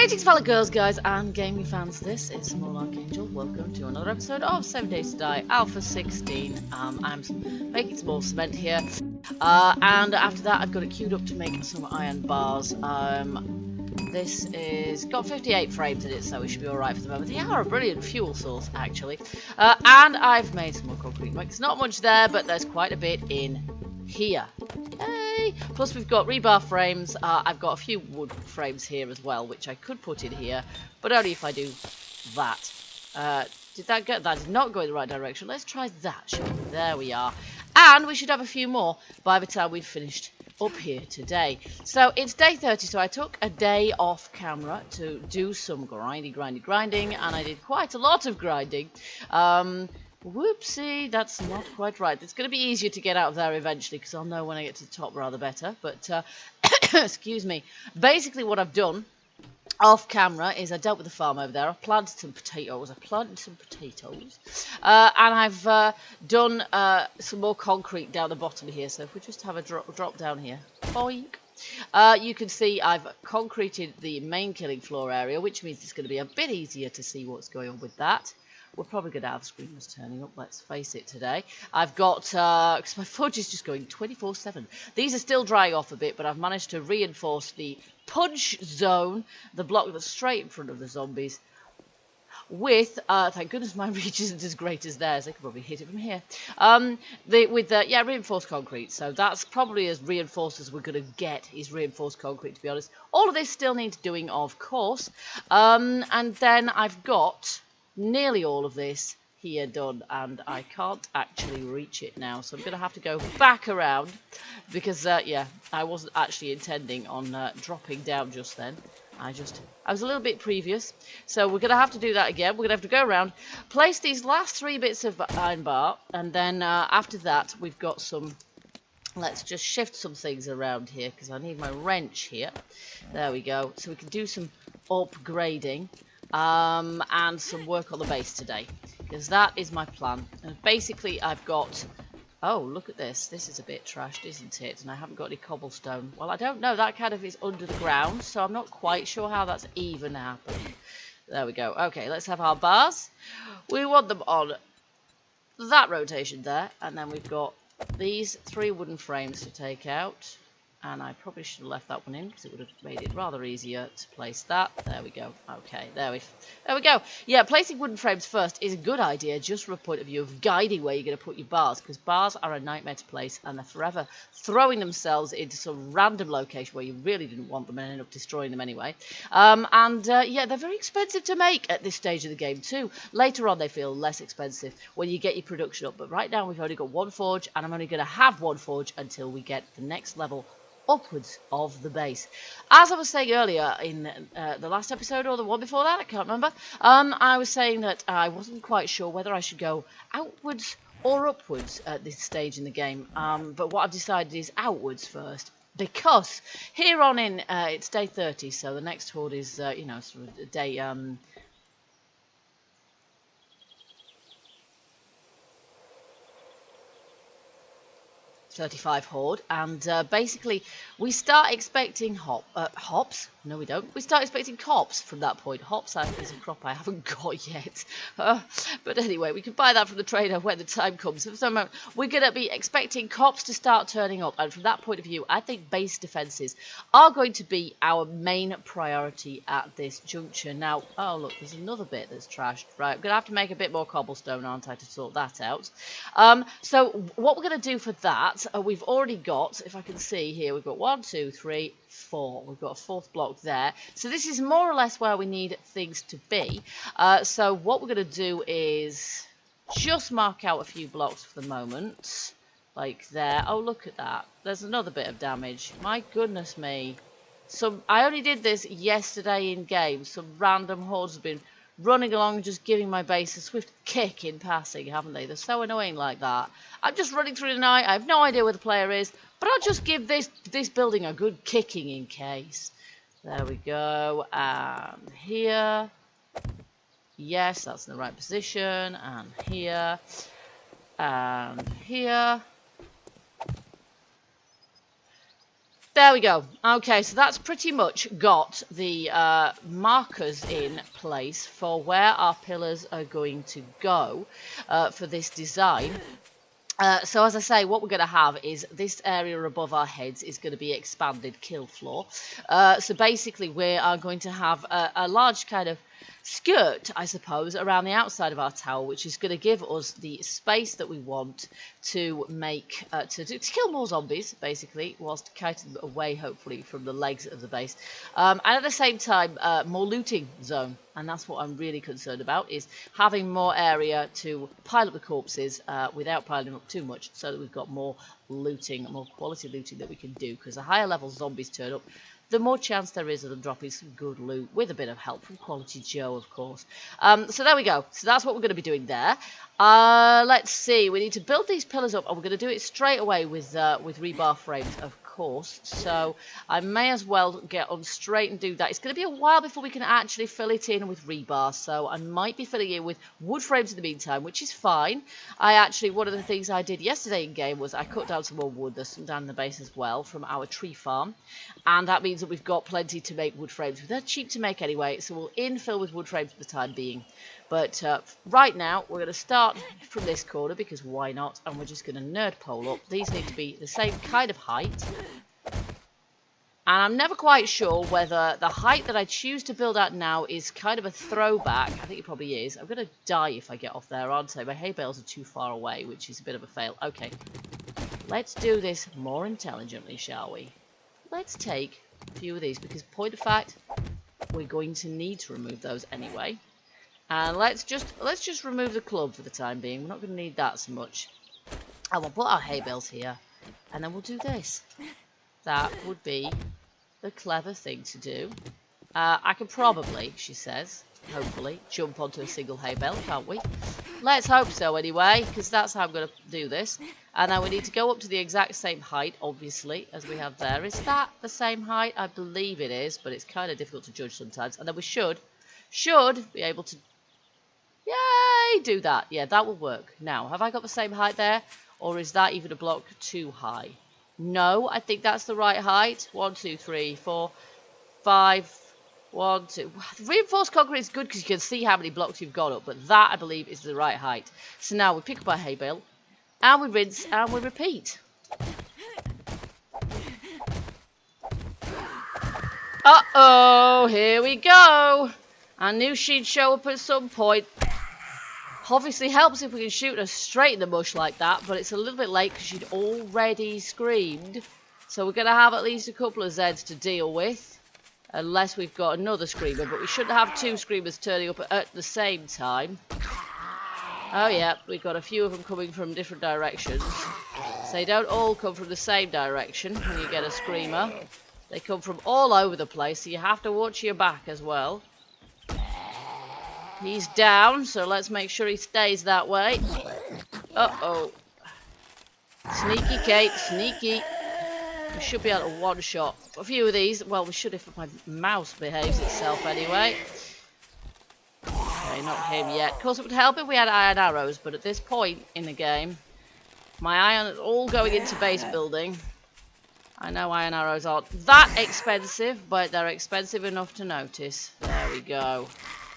Greetings fellow girls, guys and gaming fans, this is Small Archangel. Welcome to another episode of 7 Days to Die Alpha 16. I'm making some more cement here, and after that I've got it queued up to make some iron bars. This is got 58 frames in it, so we should be alright for the moment. They are a brilliant fuel source actually, and I've made some more concrete. There's not much there, but there's quite a bit in here. Yay! Plus we've got rebar frames. I've got a few wood frames here as well, which I could put in here, but only if I do that. That did not go in the right direction. Let's try that, shall we? There we are. And we should have a few more by the time we've finished up here today. So it's day 30, so I took a day off camera to do some grinding, and I did quite a lot of grinding. Whoopsie, that's not quite right. It's going to be easier to get out of there eventually, because I'll know when I get to the top rather better. But, excuse me. Basically what I've done off camera is I dealt with the farm over there. I've planted some potatoes. And I've done some more concrete down the bottom here. So if we just have a drop down here. Boink. You can see I've concreted the main killing floor area, which means it's going to be a bit easier to see what's going on with that. We're probably going to have screamers turning up, let's face it, today. I've got, because my fudge is just going 24/7. These are still drying off a bit, but I've managed to reinforce the punch zone, the block that's straight in front of the zombies, with, thank goodness my reach isn't as great as theirs. They could probably hit it from here. Reinforced concrete. So that's probably as reinforced as we're going to get, is reinforced concrete, to be honest. All of this still needs doing, of course. And then I've got nearly all of this here done, and I can't actually reach it now, so I'm going to have to go back around, because I wasn't actually intending on dropping down just then. I was a little bit previous, so we're going to have to do that again. We're going to have to go around, place these last 3 bits of iron bar, and then after that we've got some. Let's just shift some things around here, because I need my wrench here. There we go. So we can do some upgrading and some work on the base today, because that is my plan. And basically I've got, oh look at this, is a bit trashed, isn't it? And I haven't got any cobblestone. Well, I don't know, that kind of is under the ground, so I'm not quite sure how that's even happened. There we go. Okay, let's have our bars. We want them on that rotation there, and then we've got these 3 wooden frames to take out. And I probably should have left that one in, because it would have made it rather easier to place that. There we go. Okay, there we go. Yeah, placing wooden frames first is a good idea, just from a point of view of guiding where you're going to put your bars, because bars are a nightmare to place, and they're forever throwing themselves into some random location where you really didn't want them and end up destroying them anyway. Yeah, they're very expensive to make at this stage of the game too. Later on they feel less expensive when you get your production up, but right now we've only got 1 forge, and I'm only going to have 1 forge until we get the next level upwards of the base. As I was saying earlier in the last episode, or the one before that, I can't remember, I was saying that I wasn't quite sure whether I should go outwards or upwards at this stage in the game, but what I've decided is outwards first, because here on in, it's day 30, so the next horde is, sort of day 35 horde, and basically we start expecting hops. No, we don't. We start expecting cops from that point. Hops is a crop I haven't got yet. But anyway, we can buy that from the trader when the time comes. For some moment, we're going to be expecting cops to start turning up. And from that point of view, I think base defences are going to be our main priority at this juncture. Now, oh look, there's another bit that's trashed. Right, I'm going to have to make a bit more cobblestone, aren't I, to sort that out. So what we're going to do for that, we've already got, if I can see here, we've got 1, 2, 3, 4. We've got a 4th block there. So this is more or less where we need things to be. So what we're going to do is just mark out a few blocks for the moment. Like there. Oh, look at that. There's another bit of damage. My goodness me. I only did this yesterday in game. Some random hordes have been running along, just giving my base a swift kick in passing, haven't they? They're so annoying like that. I'm just running through the night. I have no idea where the player is, but I'll just give this building a good kicking in case. There we go. And here. Yes, that's in the right position. And here. And here. There we go. Okay, so that's pretty much got the markers in place for where our pillars are going to go for this design. So as I say, what we're going to have is this area above our heads is going to be expanded kill floor. So basically we are going to have a large kind of skirt, I suppose, around the outside of our tower, which is going to give us the space that we want to make to kill more zombies, basically, whilst kiting them away, hopefully, from the legs of the base, and at the same time more looting zone. And that's what I'm really concerned about, is having more area to pile up the corpses without piling up too much, so that we've got more looting, more quality looting that we can do. Because the higher level zombies turn up, the more chance there is of them dropping some good loot, with a bit of help from Quality Joe, of course. So there we go. So that's what we're going to be doing there. Let's see. We need to build these pillars up, and we're going to do it straight away with rebar frames, of course. So I may as well get on straight and do that. It's going to be a while before we can actually fill it in with rebar, so I might be filling it with wood frames in the meantime, which is fine. One of the things I did yesterday in game was I cut down some more wood. There's some down in the base as well from our tree farm, and that means that we've got plenty to make wood frames. They're cheap to make anyway, so we'll infill with wood frames for the time being. But right now, we're going to start from this corner, because why not? And we're just going to nerd pole up. These need to be the same kind of height. And I'm never quite sure whether the height that I choose to build at now is kind of a throwback. I think it probably is. I'm going to die if I get off there, aren't I? My hay bales are too far away, which is a bit of a fail. Okay, let's do this more intelligently, shall we? Let's take a few of these, because point of fact, we're going to need to remove those anyway. And let's just remove the club for the time being. We're not going to need that so much. And we'll put our hay bales here, and then we'll do this. That would be the clever thing to do. I can probably, she says, hopefully, jump onto a single hay bale, can't we? Let's hope so anyway, because that's how I'm going to do this. And then we need to go up to the exact same height, obviously, as we have there. Is that the same height? I believe it is, but it's kind of difficult to judge sometimes. And then we should be able to, yay, do that. Yeah, that will work. Now, have I got the same height there, or is that even a block too high? No, I think that's the right height. 1, 2, 3, 4, 5. 1, 2. Reinforced concrete is good because you can see how many blocks you've got up, but that, I believe, is the right height. So now we pick up our hay bale, and we rinse, and we repeat. Uh-oh, here we go. I knew she'd show up at some point. Obviously helps if we can shoot her straight in the mush like that, but it's a little bit late because she'd already screamed. So we're going to have at least a couple of Zeds to deal with, unless we've got another screamer, but we shouldn't have 2 screamers turning up at the same time. Oh yeah, we've got a few of them coming from different directions. So they don't all come from the same direction when you get a screamer. They come from all over the place, so you have to watch your back as well. He's down, so let's make sure he stays that way. Uh-oh. Sneaky Kate, sneaky. We should be able to one-shot a few of these. Well, we should if my mouse behaves itself anyway. Okay, not him yet. Of course, it would help if we had iron arrows, but at this point in the game, my iron is all going into base building. I know iron arrows aren't that expensive, but they're expensive enough to notice. There we go.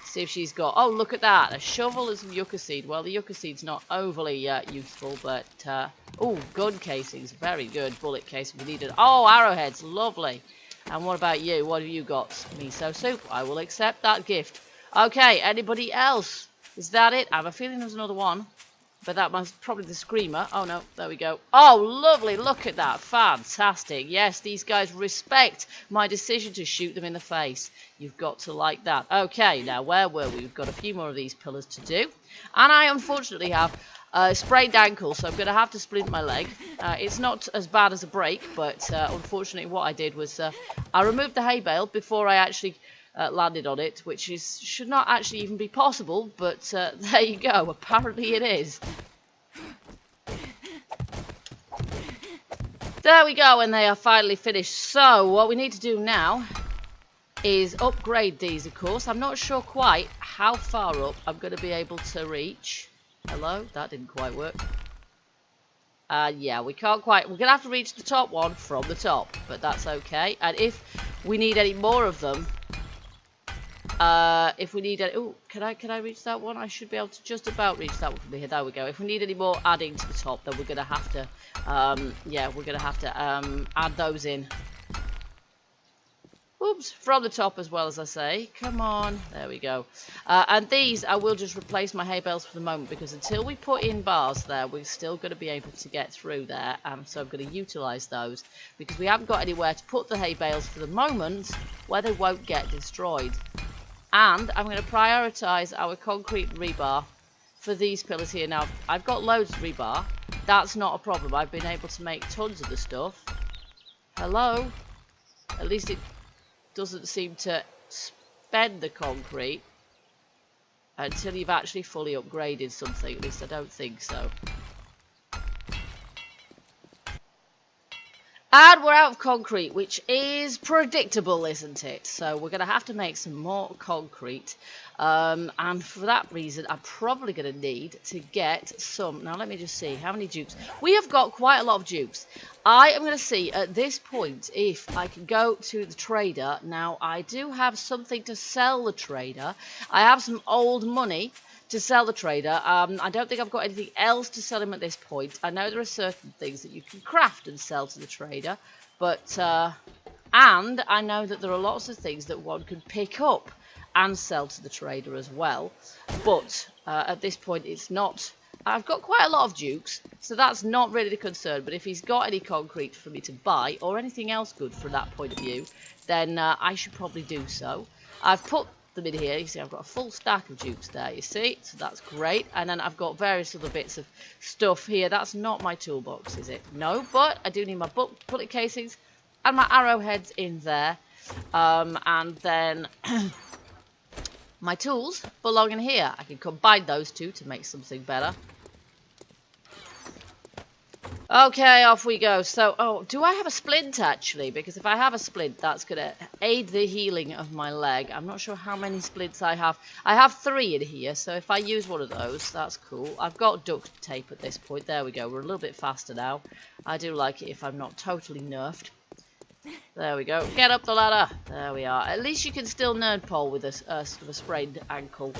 See if she's got, oh, look at that, a shovel and some yucca seed. Well, the yucca seed's not overly useful, but oh, gun casings, very good. Bullet casing, we needed. Oh, arrowheads, lovely. And what about you? What have you got? Miso soup. I will accept that gift. Okay, anybody else? Is that it? I have a feeling there's another one, but that was probably the screamer. Oh no, there we go. Oh, lovely, look at that, fantastic. Yes, these guys respect my decision to shoot them in the face. You've got to like that. Okay, now where were we? We've got a few more of these pillars to do. And I unfortunately have a sprained ankle, so I'm going to have to splint my leg. It's not as bad as a break, but unfortunately what I did was I removed the hay bale before I actually landed on it, which should not actually even be possible, but there you go. Apparently it is. There we go, and they are finally finished. So what we need to do now is upgrade these, of course. I'm not sure quite how far up I'm going to be able to reach. Hello? That didn't quite work. Yeah, we can't quite... We're going to have to reach the top one from the top, but that's okay. And if we need any more of them... if we need any... Oh, can I reach that one? I should be able to just about reach that one from here. There we go. If we need any more adding to the top, then we're going to have to... yeah, we're going to have to add those in. Oops, from the top as well, as I say. Come on. There we go. And these, I will just replace my hay bales for the moment, because until we put in bars there, we're still going to be able to get through there. So I'm going to utilise those, because we haven't got anywhere to put the hay bales for the moment where they won't get destroyed. And I'm going to prioritise our concrete rebar for these pillars here. Now, I've got loads of rebar. That's not a problem. I've been able to make tons of the stuff. Hello? At least it doesn't seem to spend the concrete until you've actually fully upgraded something. At least I don't think so. And we're out of concrete, which is predictable, isn't it? So we're going to have to make some more concrete. And for that reason, I'm probably going to need to get some... Now, let me just see. How many dupes? We have got quite a lot of dupes. I am going to see at this point if I can go to the trader. Now, I do have something to sell the trader. I have some old money to sell the trader. I don't think I've got anything else to sell him at this point. I know there are certain things that you can craft and sell to the trader, but and I know that there are lots of things that one can pick up and sell to the trader as well. But at this point, it's not. I've got quite a lot of dukes, so that's not really the concern. But if he's got any concrete for me to buy or anything else good from that point of view, then I should probably do so. I've put them in here. You see, I've got a full stack of dupes there, you see, so that's great. And then I've got various other bits of stuff here. That's not my toolbox, is it? No, but I do need my bullet casings and my arrowheads in there. And then my tools belong in here. I can combine those two to make something better. Okay, off we go. So, oh, do I have a splint actually? Because if I have a splint, that's going to aid the healing of my leg. I'm not sure how many splints I have. I have 3 in here, so if I use one of those, that's cool. I've got duct tape at this point. There we go. We're a little bit faster now. I do like it if I'm not totally nerfed. There we go. Get up the ladder. There we are. At least you can still nerd pole with a sort of a sprained ankle.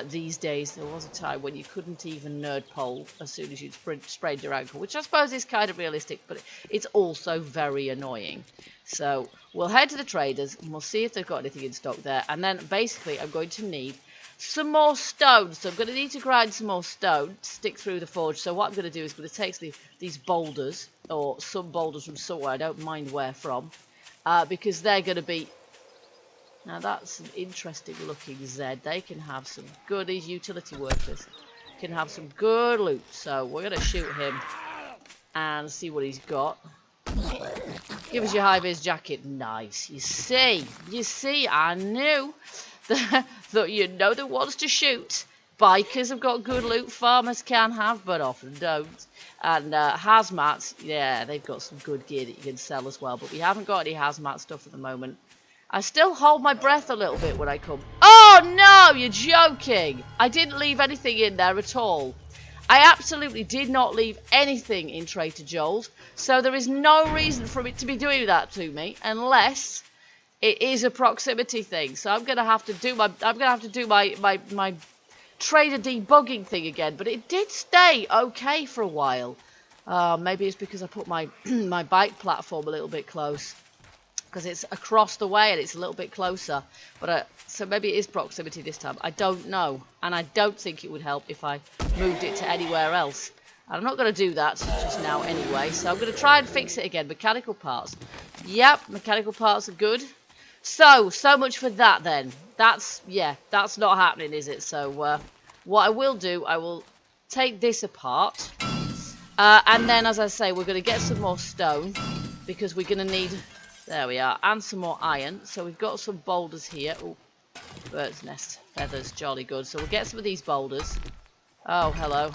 These days, there was a time when you couldn't even nerd pole as soon as you'd sprained your ankle, which I suppose is kind of realistic, but it's also very annoying. So we'll head to the traders and we'll see if they've got anything in stock there. And then basically I'm going to need some more stone. So I'm going to need to grind some more stone to stick through the forge. So what I'm going to do is I'm going to take these boulders, or some boulders from somewhere, I don't mind where from, because they're going to be... Now that's an interesting looking Z. They can have some good, these utility workers can have some good loot. So we're going to shoot him and see what he's got. Give us your high-vis jacket. Nice. You see, I knew that you know that wants to shoot. Bikers have got good loot, farmers can have, but often don't. And hazmats, yeah, they've got some good gear that you can sell as well. But we haven't got any hazmat stuff at the moment. I still hold my breath a little bit when I come. Oh no, you're joking. I didn't leave anything in there at all. I absolutely did not leave anything in Trader Joel's. So there is no reason for it to be doing that to me unless it is a proximity thing. So I'm gonna have to do my my trader debugging thing again. But it did stay okay for a while. Maybe it's because I put my my bike platform a little bit close. Because it's across the way and it's a little bit closer. But so maybe it is proximity this time. I don't know. And I don't think it would help if I moved it to anywhere else. And I'm not going to do that just now anyway. So I'm going to try and fix it again. Mechanical parts. Yep, mechanical parts are good. So much for that then. That's not happening, is it? So what I will do, I will take this apart. And then, as I say, we're going to get some more stone. Because we're going to need... There we are, and some more iron. So we've got some boulders here. Oh, bird's nest feathers, jolly good. So we'll get some of these boulders. Oh, hello.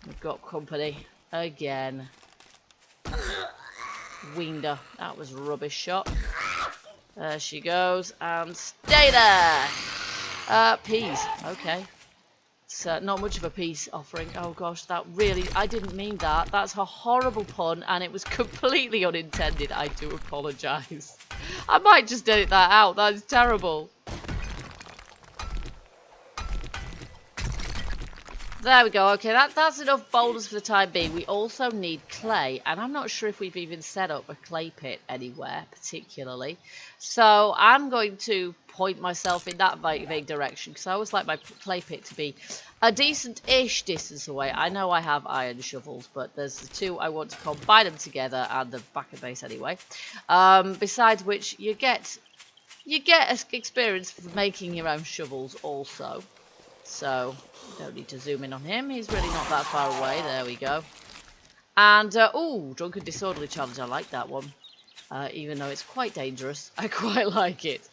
We've got company again. Winder. That was a rubbish shot. There she goes, and stay there. Peas. Okay. It's not much of a peace offering. Oh gosh, that really, I didn't mean that. That's a horrible pun, and it was completely unintended. I do apologise. I might just edit that out. That is terrible. There we go. Okay, that's enough boulders for the time being. We also need clay, and I'm not sure if we've even set up a clay pit anywhere particularly. So I'm going to point myself in that vague direction, because I always like my clay pit to be a decent-ish distance away. I know I have iron shovels, but there's the two. I want to combine them together, and the back and base anyway. Besides which, you get experience for making your own shovels also. So, don't need to zoom in on him. He's really not that far away. There we go. And, ooh, Drunken Disorderly Challenge. I like that one. Even though it's quite dangerous. I quite like it.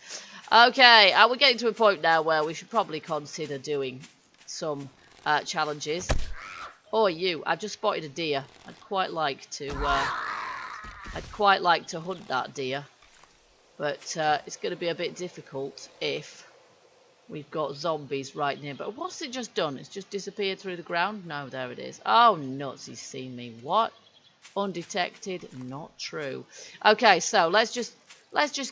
Okay, we're getting to a point now where we should probably consider doing some challenges. Oh, you. I've just spotted a deer. I'd quite like to hunt that deer. But it's going to be a bit difficult if we've got zombies right near. But what's it just done? It's just disappeared through the ground? No, there it is. Oh, nuts. He's seen me. What? Undetected? Not true. Okay, so let's just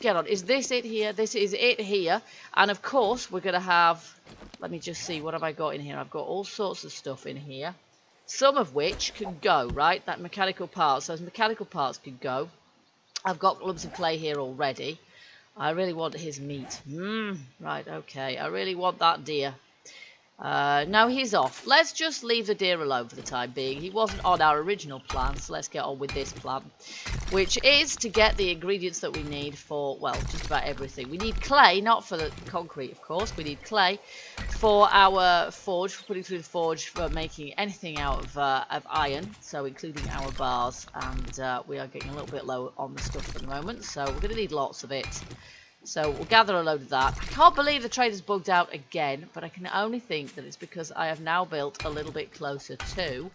get on. Is this it here? This is it here. And of course, we're going to have... Let me just see. What have I got in here? I've got all sorts of stuff in here. Some of which can go, right? That mechanical parts. Those mechanical parts can go. I've got lumps of clay here already. I really want his meat. Right, okay. I really want that deer. No, he's off. Let's just leave the deer alone for the time being. He wasn't on our original plan, so let's get on with this plan. Which is to get the ingredients that we need for, well, just about everything. We need clay, not for the concrete, of course. We need clay for our forge, for putting through the forge, for making anything out of iron. So including our bars. And we are getting a little bit low on the stuff at the moment. So we're going to need lots of it. So we'll gather a load of that. I can't believe the trader's bugged out again, but I can only think that it's because I have now built a little bit closer to.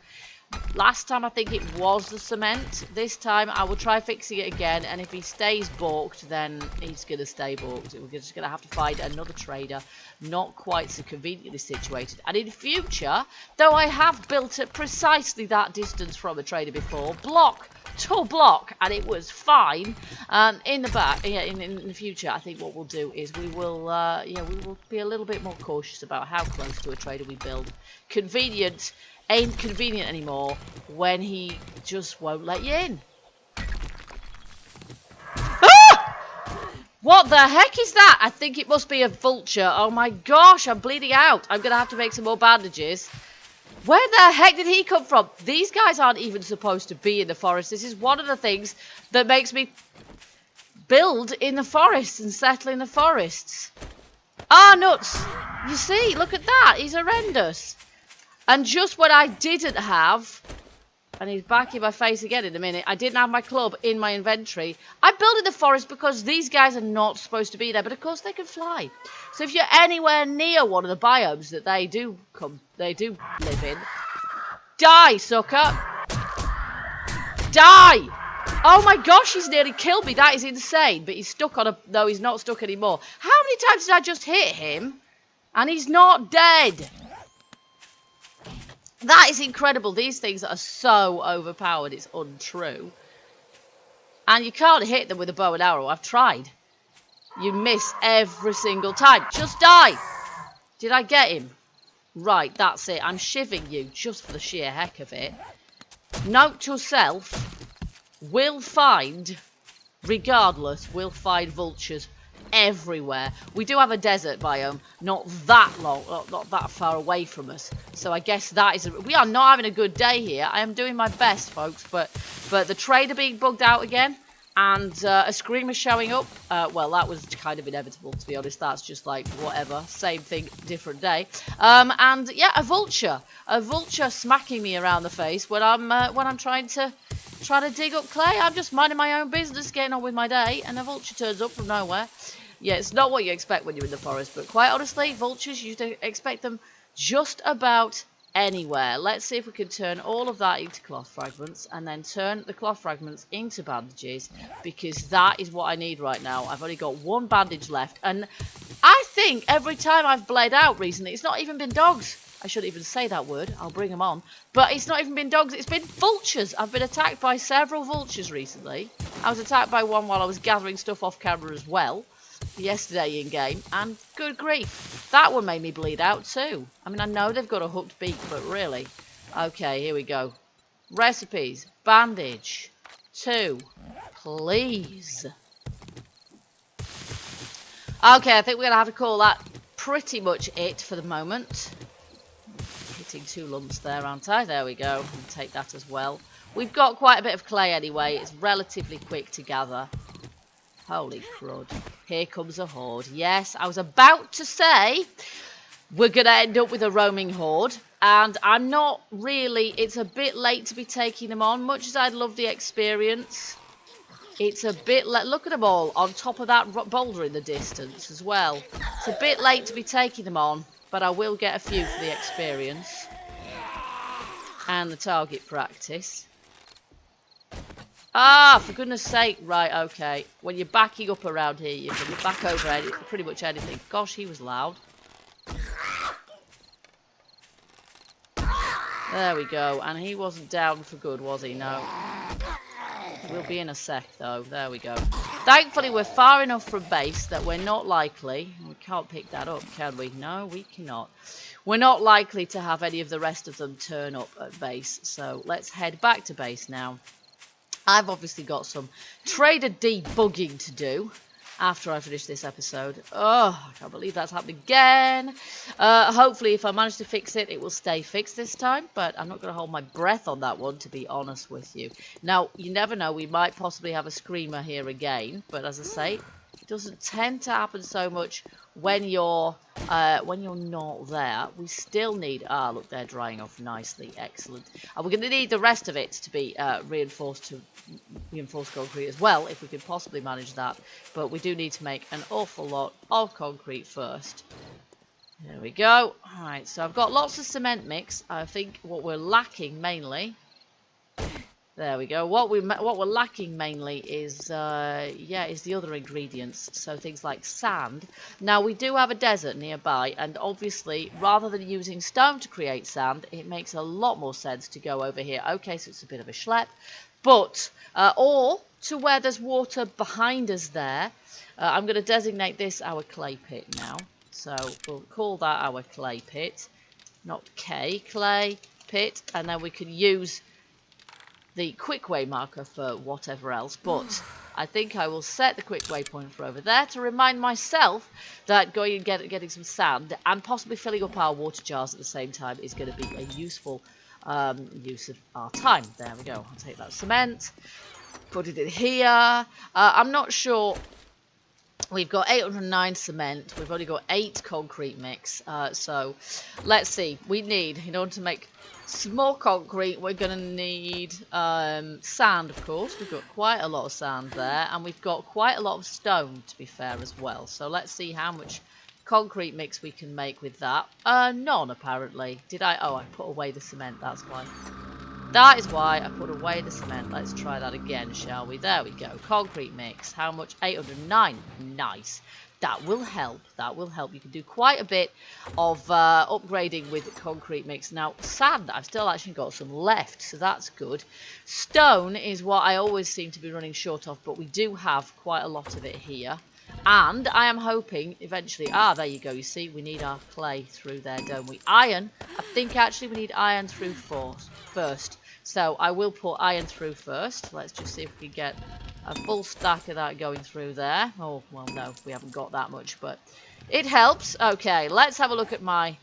Last time I think it was the cement. This time I will try fixing it again, and if he stays balked, then he's going to stay balked. We're just going to have to find another trader, not quite so conveniently situated. And in future, though I have built at precisely that distance from a trader before, block to block, and it was fine. In the back, in the future, I think what we'll do is we will be a little bit more cautious about how close to a trader we build. Convenient ain't convenient anymore when he just won't let you in. Ah! What the heck is that? I think it must be a vulture. Oh my gosh, I'm bleeding out. I'm gonna have to make some more bandages. Where the heck did he come from? These guys aren't even supposed to be in the forest. This is one of the things that makes me build in the forests and settle in the forests. Ah, nuts. You see, look at that. He's horrendous. And just when I didn't have, and he's back in my face again in a minute, I didn't have my club in my inventory. I built in the forest because these guys are not supposed to be there, but of course they can fly. So if you're anywhere near one of the biomes that they do live in, die, sucker. Die! Oh my gosh, he's nearly killed me. That is insane. But he's stuck on a... No, he's not stuck anymore. How many times did I just hit him? And he's not dead. That is incredible. These things are so overpowered, it's untrue. And you can't hit them with a bow and arrow. I've tried. You miss every single time. Just die. Did I get him? Right, that's it. I'm shivving you just for the sheer heck of it. Note to self, we'll find, regardless, we'll find vultures everywhere. We do have a desert biome, not that long, not that far away from us. So I guess that is... we are not having a good day here. I am doing my best, folks, but the trader being bugged out again and a screamer showing up, well, that was kind of inevitable, to be honest. That's just like, whatever, same thing, different day. And yeah, a vulture smacking me around the face when I'm trying to dig up clay. I'm just minding my own business, getting on with my day, and a vulture turns up from nowhere. Yeah, it's not what you expect when you're in the forest, but quite honestly, vultures, you expect them just about anywhere. Let's see if we can turn all of that into cloth fragments, and then turn the cloth fragments into bandages, because that is what I need right now. I've only got one bandage left, and I think every time I've bled out recently, it's not even been dogs. I shouldn't even say that word. I'll bring them on. But it's not even been dogs. It's been vultures. I've been attacked by several vultures recently. I was attacked by one while I was gathering stuff off camera as well. Yesterday in game. And good grief. That one made me bleed out too. I mean, I know they've got a hooked beak, but really. Okay, here we go. Recipes. Bandage. 2. Please. Okay, I think we're going to have to call that pretty much it for the moment. Hitting 2 lumps there, aren't I? There we go. I'll take that as well. We've got quite a bit of clay anyway. It's relatively quick to gather. Holy crud. Here comes a horde. Yes, I was about to say we're going to end up with a roaming horde. And I'm not really... It's a bit late to be taking them on. Much as I'd love the experience... It's a bit... Look at them all on top of that boulder in the distance as well. It's a bit late to be taking them on, but I will get a few for the experience. And the target practice. Ah, for goodness sake. Right, okay. When you're backing up around here, you can back over pretty much anything. Gosh, he was loud. There we go. And he wasn't down for good, was he? No. We'll be in a sec, though. There we go. Thankfully, we're far enough from base that we're not likely... We can't pick that up, can we? No, we cannot. We're not likely to have any of the rest of them turn up at base. So let's head back to base now. I've obviously got some trader debugging to do after I finish this episode. Oh, I can't believe that's happened again. Hopefully, if I manage to fix it, it will stay fixed this time. But I'm not going to hold my breath on that one, to be honest with you. Now, you never know. We might possibly have a screamer here again. But as I say, it doesn't tend to happen so much when you're not there. We still need... Ah, look, they're drying off nicely. Excellent. And we're going to need the rest of it to be reinforced concrete as well, if we can possibly manage that. But we do need to make an awful lot of concrete first. There we go. Alright, so I've got lots of cement mix. I think what we're lacking mainly... There we go. What we're lacking mainly is the other ingredients. So things like sand. Now we do have a desert nearby, and obviously rather than using stone to create sand, it makes a lot more sense to go over here. Okay, so it's a bit of a schlep, but or to where there's water behind us there. I'm going to designate this our clay pit now. So we'll call that our clay pit, not clay pit, and then we can use the quick way marker for whatever else, but I think I will set the quick waypoint for over there to remind myself that going and getting some sand and possibly filling up our water jars at the same time is going to be a useful use of our time. There we go. I'll take that cement, put it in here. I'm not sure. We've got 809 cement. We've only got 8 concrete mix. So let's see. We need, in order to make some more concrete, we're going to need sand, of course. We've got quite a lot of sand there. And we've got quite a lot of stone, to be fair, as well. So let's see how much concrete mix we can make with that. None, apparently. Did I? Oh, I put away the cement. That's why. That is why I put away the cement. Let's try that again, shall we? There we go. Concrete mix. How much? 809. Nice. That will help. That will help. You can do quite a bit of upgrading with concrete mix. Now, sand, I've still actually got some left, so that's good. Stone is what I always seem to be running short of, but we do have quite a lot of it here. And I am hoping eventually... Ah, there you go. You see, we need our clay through there, don't we? Iron. I think actually we need iron through first. So I will put iron through first. Let's just see if we can get a full stack of that going through there. Oh, well, no, we haven't got that much, but it helps. Okay, let's have a look at my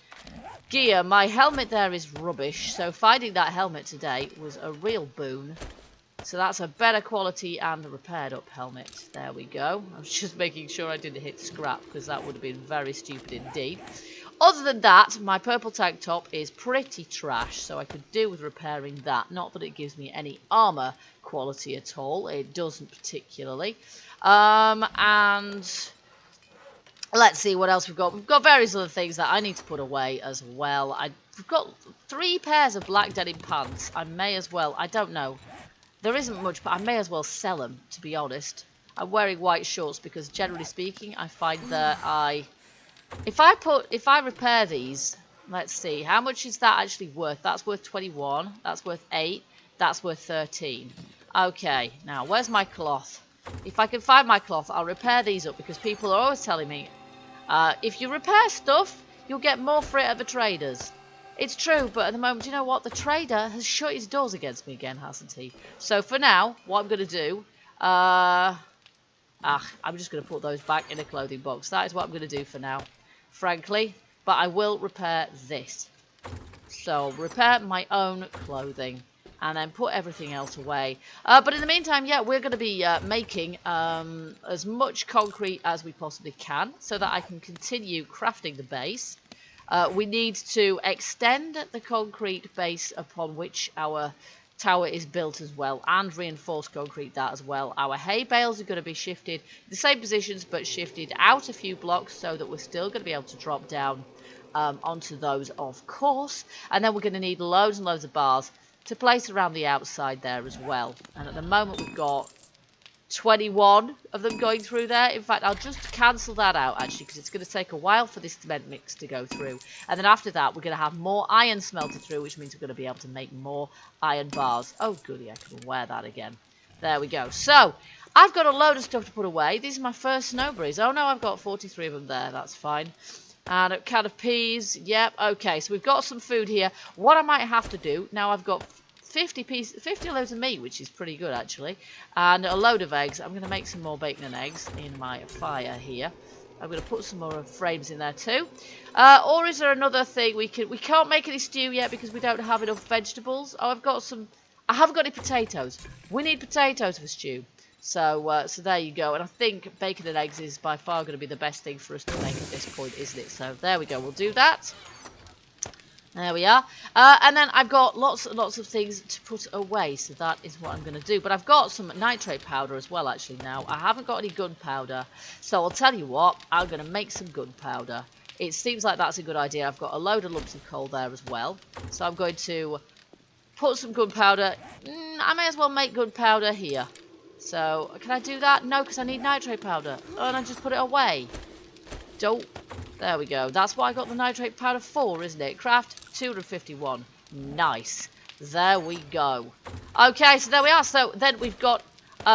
gear. My helmet there is rubbish, so finding that helmet today was a real boon. So that's a better quality and a repaired up helmet. There we go. I was just making sure I didn't hit scrap, because that would have been very stupid indeed. Other than that, my purple tank top is pretty trash, so I could do with repairing that. Not that it gives me any armor quality at all. It doesn't particularly. And let's see what else we've got. We've got various other things that I need to put away as well. I've got 3 pairs of black denim pants. I may as well, I don't know. There isn't much, but I may as well sell them, to be honest. I'm wearing white shorts because, generally speaking, I find that if I repair these, Let's see. How much is that actually worth? That's worth 21. That's worth 8. That's worth 13. Okay. Now, where's my cloth? If I can find my cloth, I'll repair these up because people are always telling me, if you repair stuff, you'll get more for it at the traders. It's true, but at the moment, you know what? The trader has shut his doors against me again, hasn't he? So for now, what I'm going to do, I'm just going to put those back in a clothing box. That is what I'm going to do for now, frankly. But I will repair this. So repair my own clothing and then put everything else away. But in the meantime, yeah, we're going to be making as much concrete as we possibly can so that I can continue crafting the base. We need to extend the concrete base upon which our tower is built as well, and reinforce concrete that as well. Our hay bales are going to be shifted the same positions but shifted out a few blocks so that we're still going to be able to drop down onto those, of course. And then we're going to need loads and loads of bars to place around the outside there as well. And at the moment we've got 21 of them going through there. In fact, I'll just cancel that out actually because it's going to take a while for this cement mix to go through. And then after that, we're going to have more iron smelted through, which means we're going to be able to make more iron bars. Oh, goody, I can wear that again. There we go. So, I've got a load of stuff to put away. These are my first snowberries. Oh, no, I've got 43 of them there. That's fine. And a can of peas. Yep, okay. So, we've got some food here. What I might have to do, now I've got 50 loads of meat, which is pretty good actually, and a load of eggs. I'm going to make some more bacon and eggs in my fire here. I'm going to put some more frames in there too. Or is there another thing we can't make any stew yet because we don't have enough vegetables. Oh, I haven't got any potatoes. We need potatoes for stew. So there you go. And I think bacon and eggs is by far going to be the best thing for us to make at this point, isn't it? So there we go. We'll do that. There we are. And then I've got lots and lots of things to put away, so that is what I'm going to do. But I've got some nitrate powder as well, actually, now. I haven't got any gunpowder, so I'll tell you what, I'm going to make some gunpowder. It seems like that's a good idea. I've got a load of lumps of coal there as well. So I'm going to put some gunpowder. I may as well make gunpowder here. So, can I do that? No, because I need nitrate powder. Oh, and I just put it away. Don't. There we go. That's what I got the nitrate powder for, isn't it? Craft 251. Nice. There we go. Okay, so there we are. So then we've got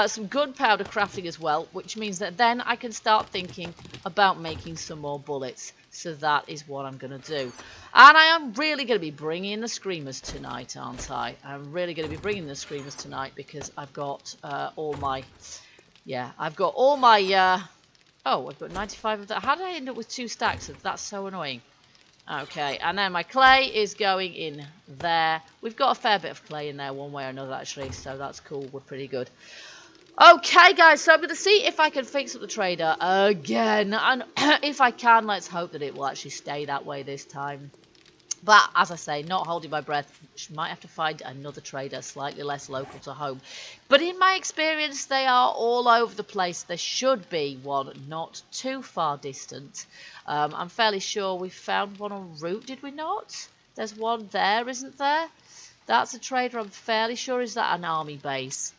some gunpowder crafting as well, which means that then I can start thinking about making some more bullets. So that is what I'm going to do. And I am really going to be bringing in the screamers tonight, aren't I? I'm really going to be bringing the screamers tonight because I've got all my... Yeah, I've got all my... Oh, I've got 95 of that. How did I end up with 2 stacks of that? That's so annoying. Okay, and then my clay is going in there. We've got a fair bit of clay in there one way or another, actually, so that's cool. We're pretty good. Okay, guys, so I'm going to see if I can fix up the trader again. And if I can, let's hope that it will actually stay that way this time. But, as I say, not holding my breath. Might have to find another trader slightly less local to home. But in my experience, they are all over the place. There should be one not too far distant. I'm fairly sure we found one en route, did we not? There's one there, isn't there? That's a trader, I'm fairly sure. Is that an army base?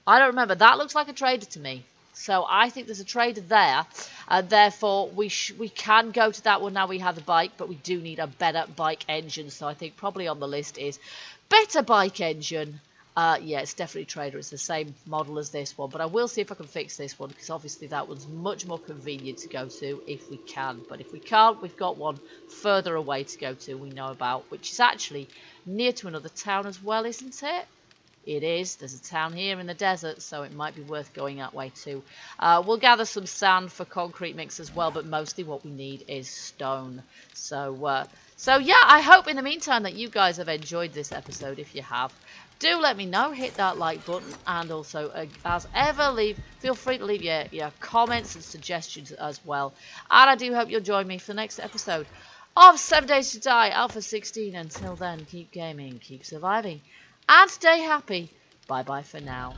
I don't remember. That looks like a trader to me. So I think there's a trader there, and therefore we can go to that one now we have the bike, but we do need a better bike engine. So I think probably on the list is better bike engine. Yeah, it's definitely trader. It's the same model as this one, but I will see if I can fix this one because obviously that one's much more convenient to go to if we can. But if we can't, we've got one further away to go to we know about, which is actually near to another town as well, isn't it? It is. There's a town here in the desert, so it might be worth going that way too. We'll gather some sand for concrete mix as well, but mostly what we need is stone. So yeah, I hope in the meantime that you guys have enjoyed this episode. If you have, do let me know. Hit that like button, and also, as ever, feel free to leave your comments and suggestions as well. And I do hope you'll join me for the next episode of 7 Days to Die Alpha 16. Until then, keep gaming, keep surviving, and stay happy. Bye bye for now.